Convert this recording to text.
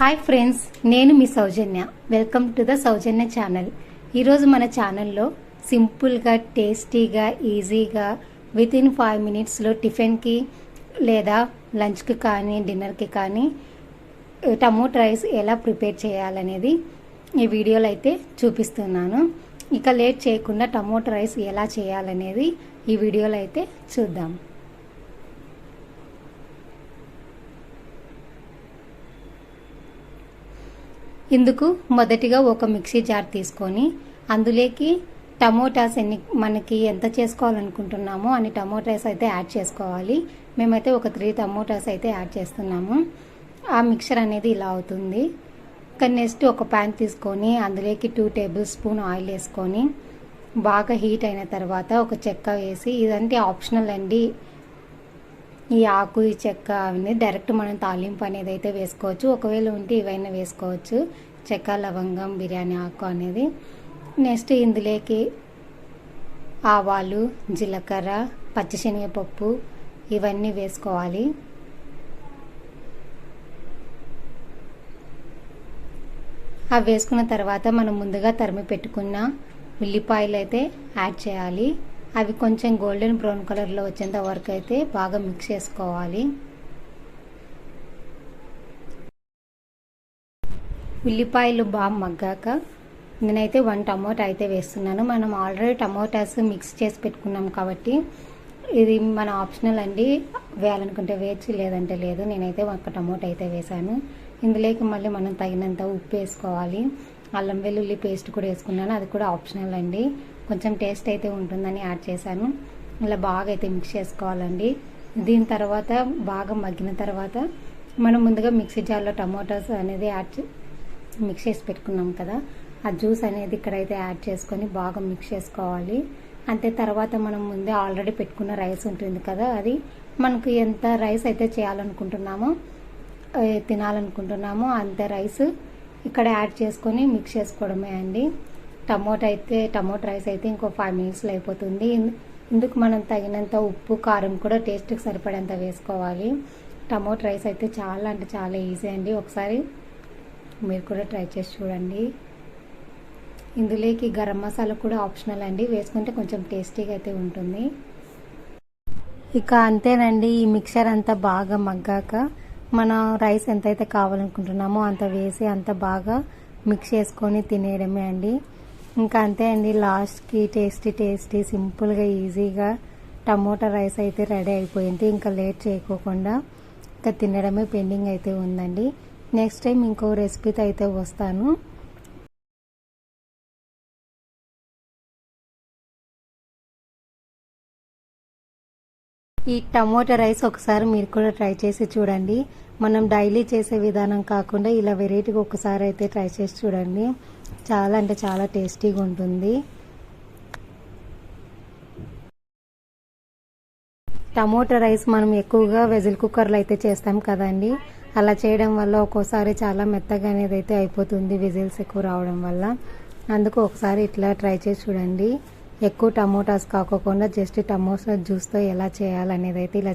Hi friends, నేను మీ Soujanya. Welcome to the Soujanya channel. ఈరోజు మన ఛానల్లో సింపుల్గా, టేస్టీగా, ఈజీగా వితిన్ 5 మినిట్స్లో టిఫిన్కి లేదా లంచ్కి కానీ డిన్నర్కి కానీ టమోటా రైస్ ఎలా ప్రిపేర్ చేయాలనేది ఈ వీడియోలో అయితే చూపిస్తున్నాను. ఇక లేట్ చేయకుండా టమోటా రైస్ ఎలా చేయాలనేది ఈ వీడియోలో అయితే చూద్దాం. ఇందుకు మొదటిగా ఒక మిక్సీ జార్ తీసుకొని అందులోకి టమోటాస్ మనకి ఎంత చేసుకోవాలనుకుంటున్నామో అన్ని టమోటాస్ అయితే యాడ్ చేసుకోవాలి. మేమైతే ఒక 3 టమోటాస్ అయితే యాడ్ చేస్తున్నాము. ఆ మిక్చర్ అనేది ఇలా అవుతుంది. నెక్స్ట్ ఒక ప్యాన్ తీసుకొని అందులోకి 2 టేబుల్ స్పూన్ ఆయిల్ వేసుకొని బాగా హీట్ అయిన తర్వాత ఒక చెక్క వేసి, ఇదంటే ఆప్షనల్ అండి. ఈ ఆకు, ఈ చెక్క అనేది డైరెక్ట్ మనం తాలింపు అనేది అయితే వేసుకోవచ్చు. ఒకవేళ ఉంటే ఇవైనా వేసుకోవచ్చు, చెక్క, లవంగం, బిర్యానీ ఆకు అనేది. నెక్స్ట్ ఇందులోకి ఆవాలు, జీలకర్ర, పచ్చిశనగపప్పు ఇవన్నీ వేసుకోవాలి. అవి వేసుకున్న తర్వాత మనం ముందుగా తరిమి పెట్టుకున్న ఉల్లిపాయలు అయితే యాడ్ చేయాలి. అవి కొంచెం గోల్డెన్ బ్రౌన్ కలర్లో వచ్చేంత వరకు అయితే బాగా మిక్స్ చేసుకోవాలి. ఉల్లిపాయలు బాగా మగ్గాక నేనైతే 1 టమోటా అయితే వేస్తున్నాను. మనం ఆల్రెడీ టమోటాస్ మిక్స్ చేసి పెట్టుకున్నాం కాబట్టి ఇది మన ఆప్షనల్ అండి. వేయాలనుకుంటే వేయచ్చు, లేదంటే లేదు. నేనైతే 1 టమోటా అయితే వేసాను. ఇందులోకి మళ్ళీ మనం తగినంత ఉప్పు వేసుకోవాలి. అల్లం వెల్లుల్లి పేస్ట్ కూడా వేసుకున్నాను, అది కూడా ఆప్షనల్ అండి. కొంచెం టేస్ట్ అయితే ఉంటుందని యాడ్ చేశాను. ఇలా బాగా అయితే మిక్స్ చేసుకోవాలండి. దీని తర్వాత బాగా మగ్గిన తర్వాత మనం ముందుగా మిక్సీ జార్లో టమోటాస్ అనేది మిక్స్ చేసి పెట్టుకున్నాం కదా, ఆ జ్యూస్ అనేది ఇక్కడైతే యాడ్ చేసుకొని బాగా మిక్స్ చేసుకోవాలి. అంతే తర్వాత మనం ముందే ఆల్రెడీ పెట్టుకున్న రైస్ ఉంటుంది కదా, అది మనకు ఎంత రైస్ అయితే చేయాలనుకుంటున్నామో తినాలనుకుంటున్నామో అంత రైస్ ఇక్కడ యాడ్ చేసుకొని మిక్స్ చేసుకోవడమే అండి. టమోటా రైస్ అయితే ఇంకో 5 మినిట్స్లో అయిపోతుంది. ఇందుకు మనం తగినంత ఉప్పు, కారం కూడా టేస్ట్కి సరిపడేంత వేసుకోవాలి. టమోటా రైస్ అయితే చాలా అంటే చాలా ఈజీ అండి. ఒకసారి మీరు కూడా ట్రై చేసి చూడండి. ఇందులోకి గరం మసాలా కూడా ఆప్షనల్ అండి, వేసుకుంటే కొంచెం టేస్టీగా అయితే ఉంటుంది. ఇక అంతేనండి. ఈ మిక్చర్ అంతా బాగా మగ్గాక మన రైస్ ఎంతైతే కావాలనుకుంటున్నామో అంత వేసి అంత బాగా మిక్స్ చేసుకొని తినేయడమే అండి. ఇంకా అంతే అండి. లాస్ట్కి టేస్టీ సింపుల్గా ఈజీగా టమోటా రైస్ అయితే రెడీ అయిపోయింది. ఇంకా లేట్ చేయకోకుండా ఇంకా తినడమే పెండింగ్ అయితే ఉందండి. నెక్స్ట్ టైం ఇంకో రెసిపీతో అయితే వస్తాను. ఈ టమోటా రైస్ ఒకసారి మీరు కూడా ట్రై చేసి చూడండి. మనం డైలీ చేసే విధానం కాకుండా ఇలా వెరైటీగా ఒకసారి అయితే ట్రై చేసి చూడండి. చాలా అంటే చాలా టేస్టీగా ఉంటుంది. టమోటా రైస్ మనం ఎక్కువగా వెజిల్ కుక్కర్లో అయితే చేస్తాం కదండి. అలా చేయడం వల్ల ఒక్కోసారి చాలా మెత్తగా అనేది అయితే అయిపోతుంది, విజిల్స్ ఎక్కువ రావడం వల్ల. అందుకు ఒకసారి ఇట్లా ట్రై చేసి చూడండి. ఎక్కువ టమోటాస్ కాకుండా జస్ట్ టమోటా జ్యూస్తో ఎలా చేయాలనేది అయితే ఇలా